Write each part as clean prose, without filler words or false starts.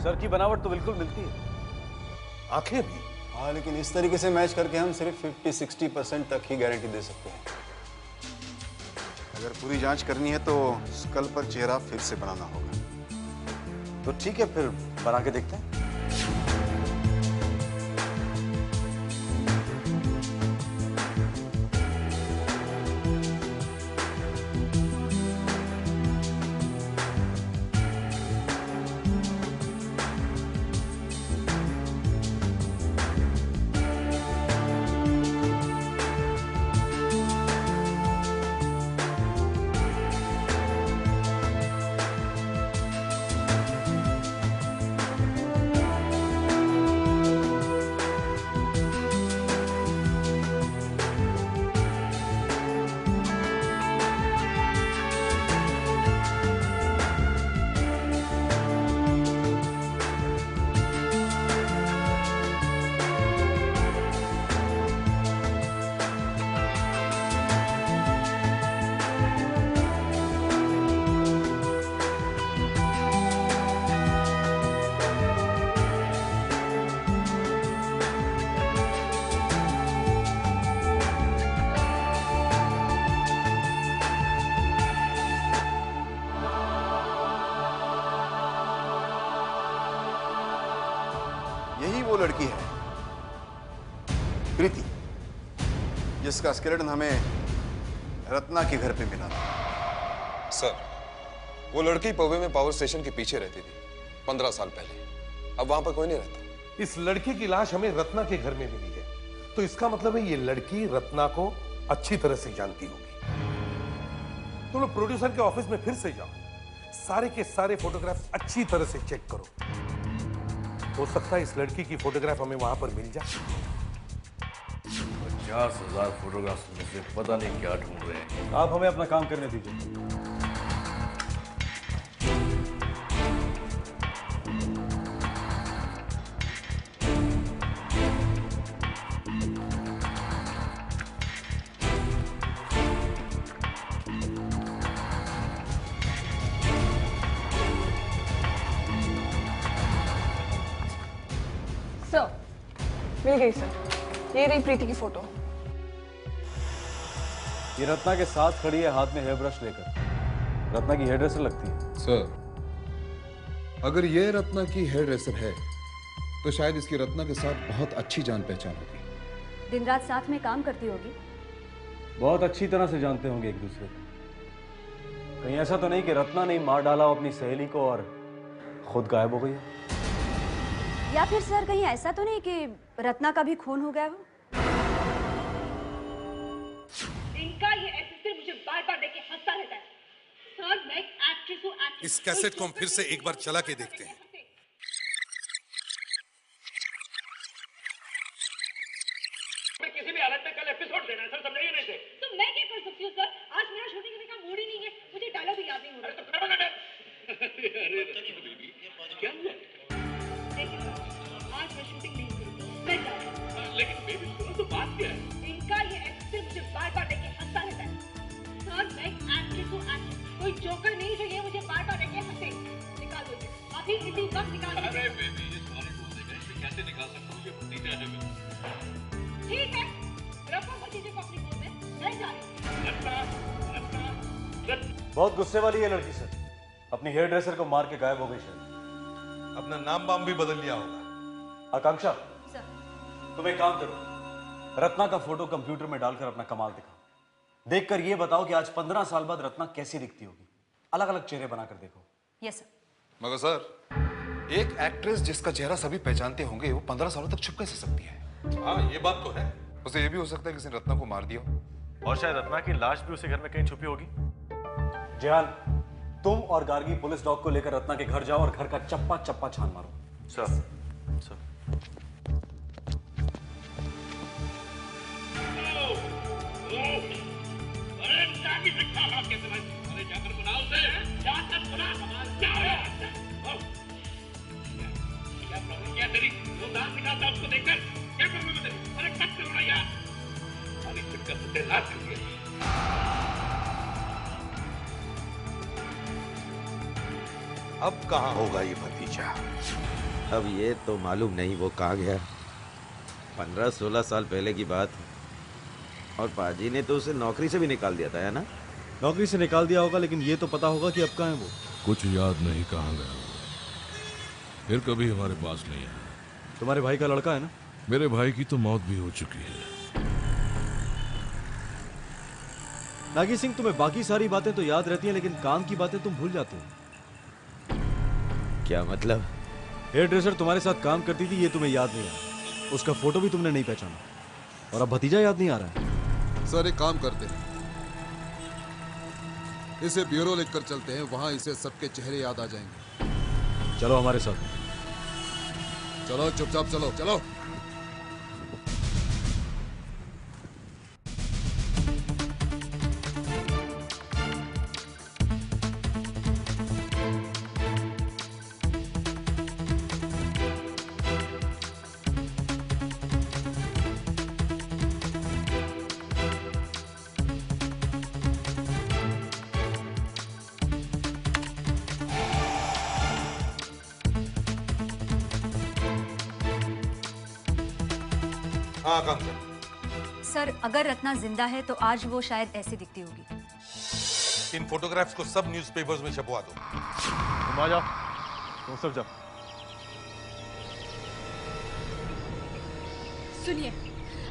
Sir की बनावट तो बिल्कुल मिलती है, आंखें भी। हाँ, लेकिन इस तरीके से मैच करके हम सिर्फ 50-60% तक ही गारंटी दे सकते हैं। अगर पूरी जांच करनी है तो स्कल पर चेहरा फिर से बनाना होगा। तो ठीक है, फिर बना के देखते हैं। यही वो लड़की है, प्रीति, जिसका स्केलेटन हमें रत्ना के घर पे मिला था। सर, वो लड़की पवे में पावर स्टेशन के पीछे रहती थी 15 साल पहले। अब वहां पर कोई नहीं रहता। इस लड़की की लाश हमें रत्ना के घर में मिली है, तो इसका मतलब है ये लड़की रत्ना को अच्छी तरह से जानती होगी। तुम लोग प्रोड्यूसर के ऑफिस में फिर से जाओ, सारे के सारे फोटोग्राफ्स अच्छी तरह से चेक करो। हो सकता है इस लड़की की फोटोग्राफ हमें वहां पर मिल जाए। 50,000 फोटोग्राफ्स में से पता नहीं क्या ढूंढ रहे हैं। आप हमें अपना काम करने दीजिए। सर, मिल गई सर। ये रही प्रीति की फोटो। ये रत्ना के साथ खड़ी है, हाथ में हेयर ब्रश लेकर। रत्ना की हेयर ड्रेसर लगती है। सर, अगर ये रत्ना की हेयर ड्रेसर है तो शायद इसकी रत्ना के साथ बहुत अच्छी जान पहचान होगी। दिन रात साथ में काम करती होगी। बहुत अच्छी तरह से जानते होंगे एक दूसरे को। कहीं ऐसा तो नहीं कि रत्ना ने मार डाला हो अपनी सहेली को और खुद गायब हो गई है? या फिर सर कहीं ऐसा तो नहीं कि रत्ना का भी खून हो गया हो? इनका ये एसिस्टेंट मुझे बार बार देके हंसता रहता है। सर, मैं एक एक्ट्रेस हूँ, एक्ट्रेस। इस कैसेट को हम फिर से एक बार चला के देखते हैं। मैं किसी भी हालत में कल एपिसोड देना है सर, समझाइए नहीं थे। तो मैं क्या कर सकती हूँ सर? आज मेरा शूटिंग करने का मूड ही नहीं है। मुझे डायलॉग भी याद नहीं हो रहा। अरे तो करो ना। क्या हुआ? देखिए सर, आज मैं शूटिंग नहीं करूँगी। मैं जा रही हूँ। लेकिन बेबी सुनो तो बात क्या है? इनका ये एसिस्टेंट मुझे बार बार देके हंसता रहता है। सर, मैं एक एक्ट्रेस हूँ, एक्ट्रेस। कोई जोकर नहीं चाहिए मुझे बार बार देके हंसे। निकाल दो अभी, इसी वक्त निकाल दो। अरे बेबी, ये सॉरी बोल देगा, इसे कैसे निकाल सकता हूँ? ये भतीजा है मेरा। ठीक है, रखो भतीजे को अपनी गोद में। मैं जा रही हूँ। बहुत गुस्से वाली है लड़की सर। अपनी हेयर ड्रेसर को मार के गायब हो गई शायद। अपना नाम बाम भी बदल लिया होगा। आकांक्षा, सर, तुम एक काम करो, रत्ना का फोटो कंप्यूटर में डालकर अपना कमाल दिखाओ। देखकर ये बताओ कि आज 15 साल बाद रत्ना कैसी दिखती होगी। अलग अलग चेहरे बनाकर देखो। Yes sir. मगर सर, एक एक्ट्रेस जिसका चेहरा सभी पहचानते होंगे वो 15 सालों तक छुप कैसे सकती है? हाँ, ये बात तो है। उसे ये भी हो सकता है किसी ने रत्ना को मार दिया हो। और शायद रत्ना की लाश भी उसी घर में कहीं छुपी होगी। जयान, तुम और गार्गी पुलिस डॉग को लेकर रत्ना के घर जाओ और घर का चप्पा चप्पा छान मारो। Sir, sir. अरे जाकर बुलाओ उसे, जाकर बुला। क्या प्रॉब्लम क्या तेरी? वो दांत निकालता उसको देखकर क्या प्रॉब्लम है तेरी? अरे कट करो ना यार। सारी दिक्कत तो तेरे हाथ में है। अब कहां होगा ये भतीजा? अब ये तो मालूम नहीं वो कहाँ गया। 15-16 साल पहले की बात है। और पाजी ने तो उसे नौकरी से भी निकाल दिया था, है ना? नौकरी से निकाल दिया होगा, लेकिन ये तो पता होगा कि अब कहाँ है वो। कुछ याद नहीं कहाँ गया, फिर कभी हमारे पास नहीं आया। तुम्हारे भाई का लड़का है ना? मेरे भाई की तो मौत भी हो चुकी है। नागी सिंह, तुम्हें बाकी सारी बातें तो याद रहती हैं, लेकिन काम की बातें तुम भूल जाते हो। क्या मतलब? हेयर ड्रेसर तुम्हारे साथ काम करती थी, ये तुम्हें याद नहीं आया। उसका फोटो भी तुमने नहीं पहचाना, और अब भतीजा याद नहीं आ रहा है। सर एक काम करते हैं, इसे ब्यूरो लेकर चलते हैं, वहां इसे सबके चेहरे याद आ जाएंगे। चलो हमारे साथ। चलो चुपचाप चलो चलो। हाँ आकांक्षा। सर, अगर रत्ना जिंदा है तो आज वो शायद ऐसी दिखती होगी। इन फोटोग्राफ्स को सब न्यूज़पेपर्स में छपवा दो। तुम आ जाओ, तुम सब जाओ। सुनिए,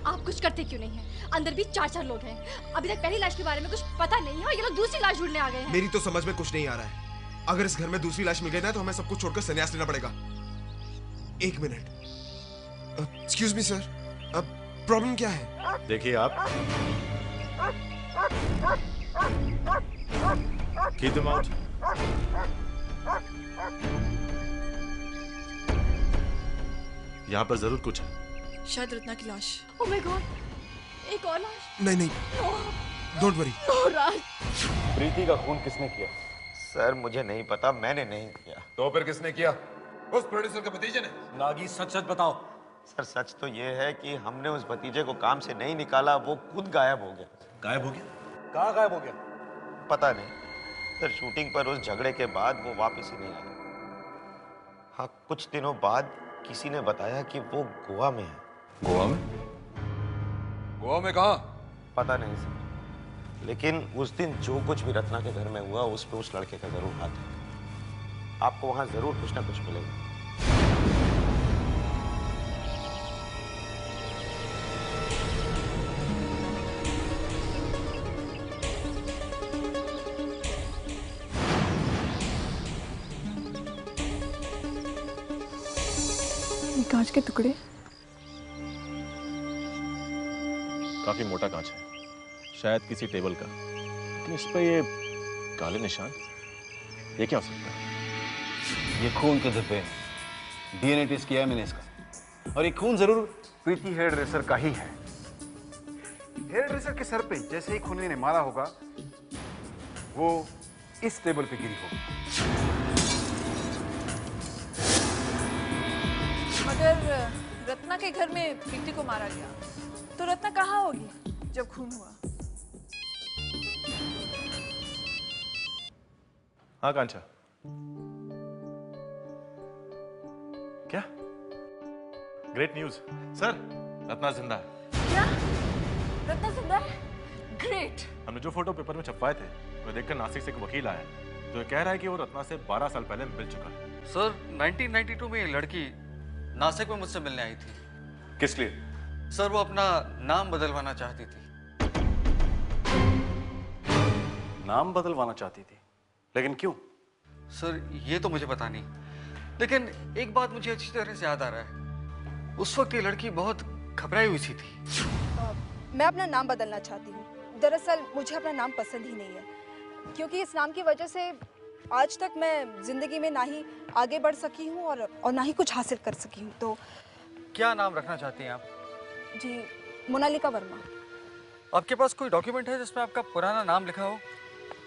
आप कुछ करते क्यों नहीं हैं? अंदर भी 4-4 लोग हैं। अभी तक पहली लाश के बारे में कुछ पता नहीं है और ये लोग दूसरी लाश ढूंढने आ गए हैं। मेरी तो समझ में कुछ नहीं आ रहा है। अगर इस घर में दूसरी लाश मिल गई ना तो हमें सब कुछ छोड़कर संन्यास लेना पड़ेगा। एक मिनट। एक्सक्यूज मी सर, अब प्रॉब्लम क्या है? देखिए आप, कीप देम आउट। यहाँ पर जरूर कुछ है। शायद रत्ना की लाश। ओह माय गॉड, एक और लाश। नहीं नहीं, डोंट वरी। राज, प्रीति का खून किसने किया? सर मुझे नहीं पता, मैंने नहीं किया। तो फिर किसने किया? उस प्रोड्यूसर के भतीजे ने। नागी, सच सच बताओ। सर सच तो ये है कि हमने उस भतीजे को काम से नहीं निकाला, वो खुद गायब हो गया। गायब हो गया? कहाँ गायब हो गया? पता नहीं सर, शूटिंग पर उस झगड़े के बाद वो वापस ही नहीं आया। हाँ, कुछ दिनों बाद किसी ने बताया कि वो गोवा में है। गोवा में? गोवा में कहाँ? पता नहीं सर, लेकिन उस दिन जो कुछ भी रत्ना के घर में हुआ उस पे उस लड़के का जरूर हाथ है। आपको वहां जरूर कुछ ना कुछ मिलेगा। कांच के टुकड़े। काफी मोटा कांच है, शायद किसी टेबल का, लेकिन इस पे ये काले निशान, ये क्या हो सकता है? ये खून के धब्बे, डीएनए टेस्ट किया है मैंने इसका, और ये खून जरूर प्रीति हेयर ड्रेसर का ही है। हेयर ड्रेसर के सर पे जैसे ही खून ने मारा होगा, वो इस टेबल पे गिरी होगी। मगर रत्ना के घर में प्रीति को मारा गया, तो रत्ना कहाँ होगी जब खून हुआ? हाँ कांचा, क्या ग्रेट न्यूज सर, रत्ना जिंदा है। क्या? रत्ना जिंदा है? ग्रेट। हमने जो फोटो पेपर में छपवाए थे वो देखकर नासिक से एक वकील आया जो ये कह रहा है कि वो रत्ना से 12 साल पहले मिल चुका है। सर 1992 में ये लड़की नासिक में मुझसे मिलने आई थी। किस लिए? सर वो अपना नाम बदलवाना चाहती थी। नाम बदलवाना चाहती थी, लेकिन क्यों? सर ये तो मुझे पता नहीं, लेकिन एक बात मुझे अच्छी तरह से याद आ रहा है, उस वक्त ये लड़की बहुत घबराई हुई सी थी। मैं अपना नाम बदलना चाहती हूँ। दरअसल मुझे अपना नाम पसंद ही नहीं है, क्योंकि इस नाम की वजह से आज तक मैं जिंदगी में ना ही आगे बढ़ सकी हूँ और ना ही कुछ हासिल कर सकी हूँ। तो क्या नाम रखना चाहती हैं आप? जी, मोनालिका वर्मा। आपके पास कोई डॉक्यूमेंट है जिसमें आपका पुराना नाम लिखा हो?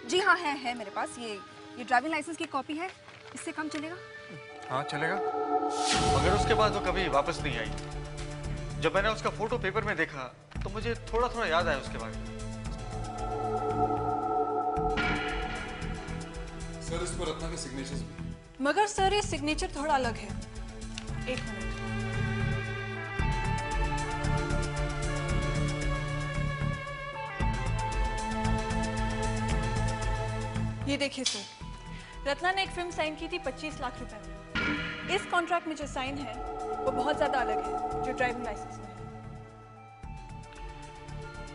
जी हाँ, है मेरे पास। ये ड्राइविंग लाइसेंस की कॉपी है। इससे काम चलेगा? हाँ चलेगा, मगर उसके बाद वो कभी वापस नहीं आई। जब मैंने उसका फोटो पेपर में देखा तो मुझे थोड़ा थोड़ा याद आया उसके बारे में। सर इस पर रत्ना के सिग्नेचर्स भी। मगर सर ये सिग्नेचर थोड़ा अलग है। एक मिनट। ये देखिए सर, रत्ना ने एक फिल्म साइन की थी 25 लाख रुपए में। इस कॉन्ट्रैक्ट में जो साइन है वो बहुत ज्यादा अलग है जो ड्राइविंग लाइसेंस में है।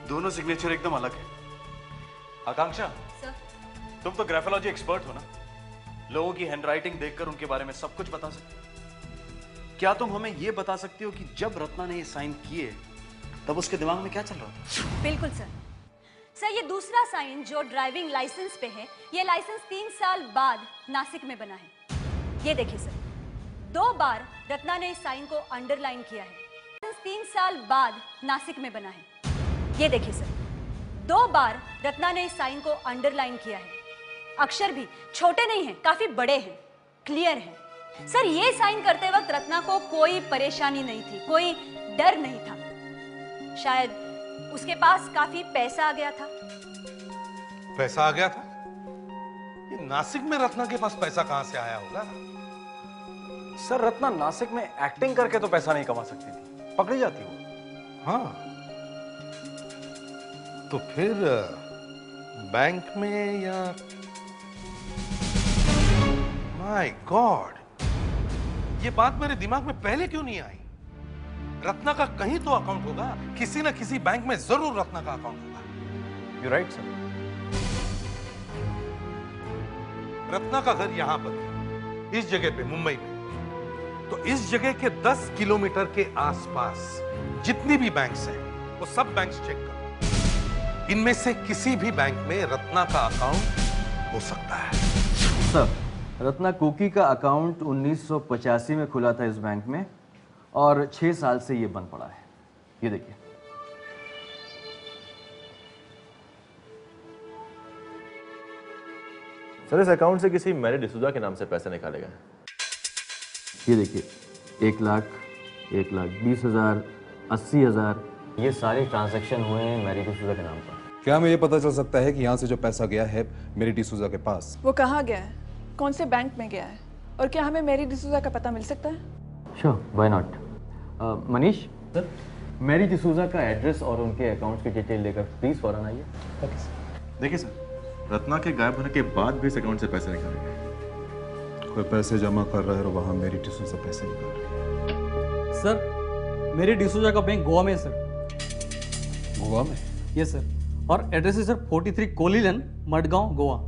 दोनों सिग्नेचर एकदम अलग है। आकांक्षा, सर, तुम तो ग्राफोलॉजी एक्सपर्ट हो ना, लोगों की हैंडराइटिंग देखकर उनके बारे में सब कुछ बता सकते हो। क्या तुम हमें यह बता सकती हो कि जब रत्ना ने ये साइन किए तब उसके दिमाग में क्या चल रहा था? बिल्कुल सर। सर, ये दूसरा साइन जो ड्राइविंग लाइसेंस पे है, ये लाइसेंस 3 साल बाद नासिक में बना है। ये देखिए सर, 2 बार रत्ना ने इस साइन को अंडरलाइन किया है। 3 साल बाद नासिक में बना है। ये देखिए सर, 2 बार रत्ना ने इस साइन को अंडरलाइन किया है। अक्षर भी छोटे नहीं हैं, काफी बड़े हैं, क्लियर हैं। सर, ये साइन करते वक्त रत्ना को कोई परेशानी नहीं थी, कोई डर नहीं था। शायद उसके पास काफी पैसा आ गया था। पैसा आ गया था? ये नासिक में रत्ना के पास पैसा कहां से आया होगा? सर, रत्ना नासिक में एक्टिंग करके तो पैसा नहीं कमा सकती थी, पकड़ी जाती वो। हाँ, तो फिर बैंक में या माय गॉड, ये बात मेरे दिमाग में पहले क्यों नहीं आई? रत्ना का कहीं तो अकाउंट होगा, किसी ना किसी बैंक में जरूर रत्ना का अकाउंट होगा। You right sir. रत्ना का घर यहां पर है, इस जगह पे, मुंबई में। तो इस जगह के 10 किलोमीटर के आसपास जितनी भी बैंक्स हैं, वो सब बैंक्स चेक करो। इनमें से किसी भी बैंक में रत्ना का अकाउंट हो सकता है। सर, रत्ना कुकी का अकाउंट 1985 में खुला था इस बैंक में और 6 साल से ये बंद पड़ा है। ये देखिए। सर, इस अकाउंट से किसी मैरी डिसूजा के नाम से पैसे निकाले गए। ये देखिए, 1 लाख, 1,20,000, 80,000, ये सारे ट्रांजैक्शन हुए हैं मैरी डिसूजा के नाम पर। क्या हमें ये पता चल सकता है कि यहाँ से जो पैसा गया है मेरी डिसूजा के पास, वो कहाँ गया है, कौन से बैंक में गया है, और क्या हमें मैरी डिसूजा का पता मिल सकता है? Sure, why not. Manish sir, Mary D'Souza का एड्रेस और उनके अकाउंट्स की डिटेल लेकर प्लीज फौरन आइए। Okay sir. देखिए सर, रत्ना के गायब होने के बाद भी इस अकाउंट से पैसे निकाले गए। कोई पैसे जमा कर रहा है और वहाँ मेरी डिसूजा पैसे निकाल रही है। सर, मेरी डिसूजा का बैंक गोवा में है सर। गोवा में? यस सर, और एड्रेस है सर 43 कोलिलन, मडगांव, गोवा।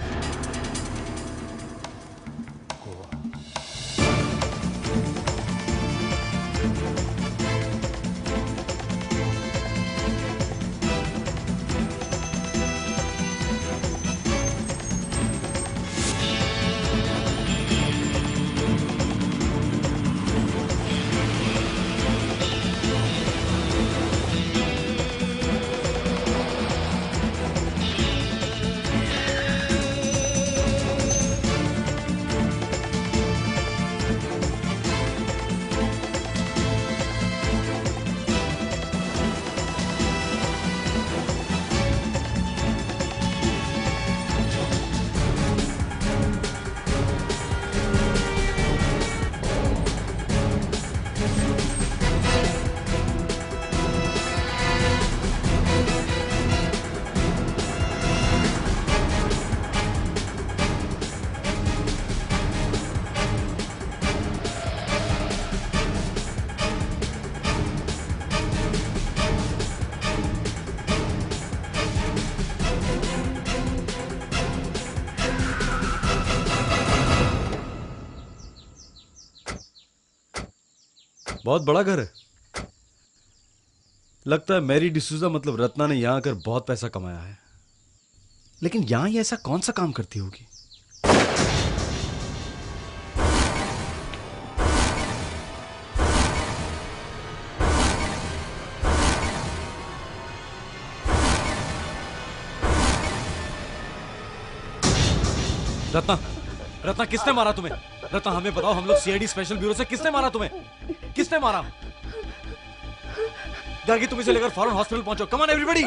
बहुत बड़ा घर है। लगता है मैरी डिसूजा मतलब रत्ना ने यहां आकर बहुत पैसा कमाया है, लेकिन यहां ये ऐसा कौन सा काम करती होगी? रत्ना, रत्ना किसने मारा तुम्हें? रत्ना हमें बताओ, हम लोग सीआईडी स्पेशल ब्यूरो से, किसने मारा तुम्हें? किसने मारा? जागी, तुम इसे लेकर फौरन हॉस्पिटल पहुंचो। Come on everybody.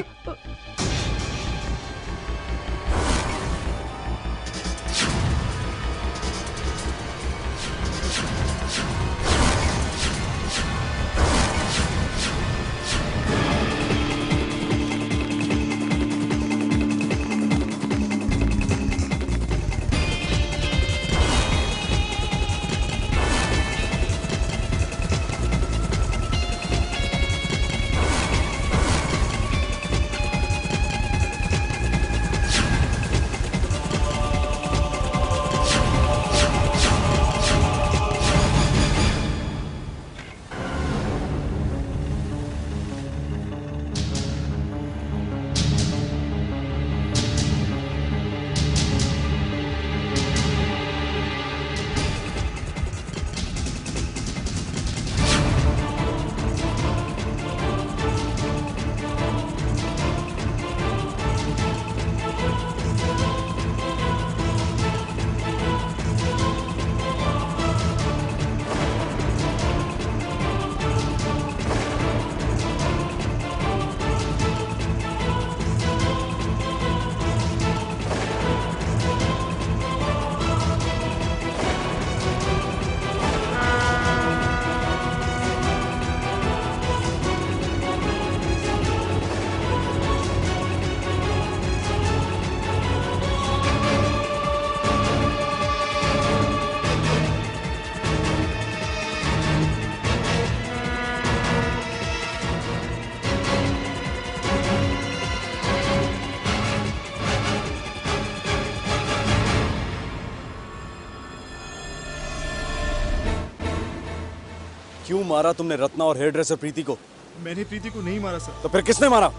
क्यों मारा तुमने रत्ना और हेयर ड्रेसर प्रीति को? मैंने प्रीति को नहीं मारा सर। तो फिर किसने मारा?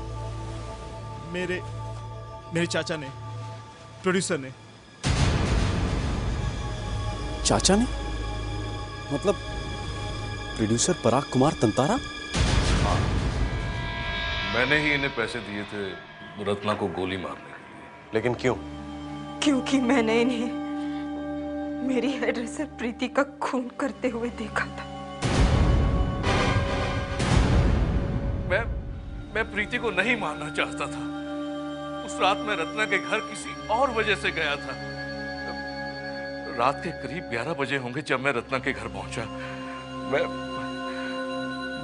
मेरे चाचा ने, प्रोड्यूसर ने। चाचा ने? मतलब प्रोड्यूसर पराग कुमार तंतारा? हाँ, मैंने ही इन्हें पैसे दिए थे रत्ना को गोली मारने के लिए। लेकिन क्यों? क्योंकि मैंने इन्हें मेरी हेयर ड्रेसर प्रीति का खून करते हुए देखा था। मैं प्रीति को नहीं मारना चाहता था। उस रात मैं रत्ना के घर किसी और वजह से गया था। रात के करीब 11 बजे होंगे जब मैं रत्ना के घर पहुंचा।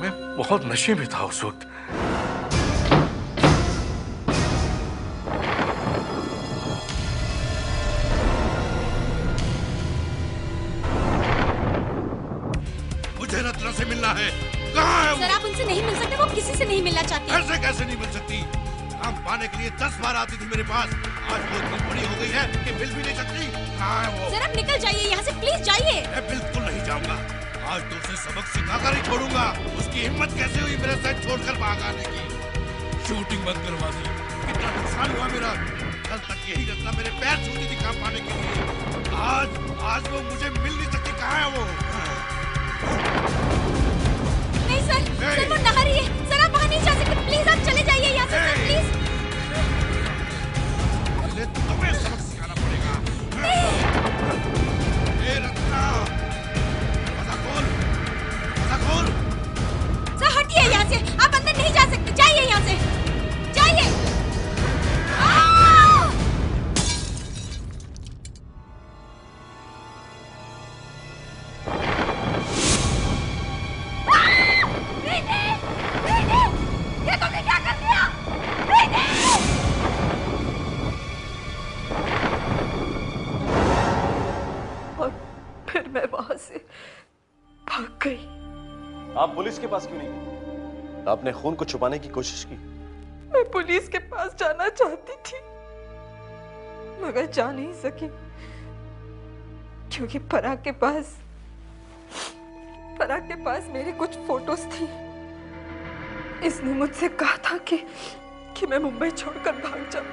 मैं बहुत नशे में था उस वक्त। मुझे रत्ना से मिलना है। कहाँ है वो? सर आप उनसे नहीं मिल सकते, वो किसी से नहीं मिलना चाहती। ऐसे कैसे नहीं मिल सकती? काम पाने के लिए 10 बार आती थी मेरे पास। आज वो इतनी बड़ी हो गई है कि मिल भी नहीं सकती। कहाँ है वो? सर आप निकल जाइए यहाँ से, प्लीज जाइए। मैं बिल्कुल नहीं जाऊंगा। आज तो उसे सबक सिखाकर ही छोड़ूंगा। उसकी हिम्मत कैसे हुई मेरे साथ छोड़कर भाग आने की? शूटिंग बंद करवा दी। कितना नुकसान हुआ मेरा। कल तक यही रत्ना मेरे पैर छूती थी काम पाने के लिए। आज वो मुझे मिल नहीं सकती। कहाँ है वो? नहीं सर वो नहा रही है। सर आप वहाँ नहीं जा सकते, प्लीज आप चले जाइए यहाँ से सर, प्लीज। पहले तुम्हें सबक सिखाना पड़ेगा। ए रत्ना, दरवाजा खोल, दरवाजा खोल। सर हटिए यहाँ से, आप अंदर नहीं जा सकते, जाइए यहाँ से, जाइए। मैं वहां से भाग गई। आप पुलिस के पास क्यों नहीं गए? आपने खून को छुपाने की कोशिश की? मैं पुलिस के पास जाना चाहती थी मगर जा नहीं सकी क्योंकि पराग के पास मेरी कुछ फोटोज थी। इसने मुझसे कहा था कि मैं मुंबई छोड़कर भाग जाऊं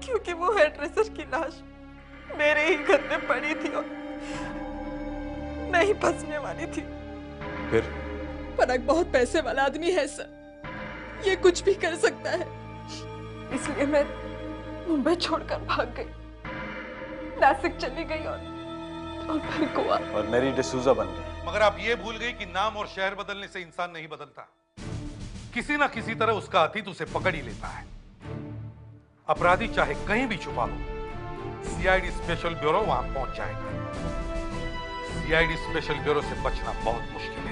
क्योंकि वो हेयर ड्रेसर की लाश मेरे ही घर में पड़ी थी और मैं ही फंसने वाली थी। फिर? पराग बहुत पैसे वाला आदमी है सर, ये कुछ भी कर सकता है। इसलिए मैं मुंबई छोड़कर भाग गई, नासिक चली गई और फिर गोवा। और मैरी डिसूजा बन गई। मगर आप ये भूल गई कि नाम और शहर बदलने से इंसान नहीं बदलता। किसी ना किसी तरह उसका अतीत उसे पकड़ ही लेता है। अपराधी चाहे कहीं भी छुपा हो, सीआईडी स्पेशल ब्यूरो वहां पहुंच जाएगा। सीआईडी स्पेशल ब्यूरो से बचना बहुत मुश्किल है।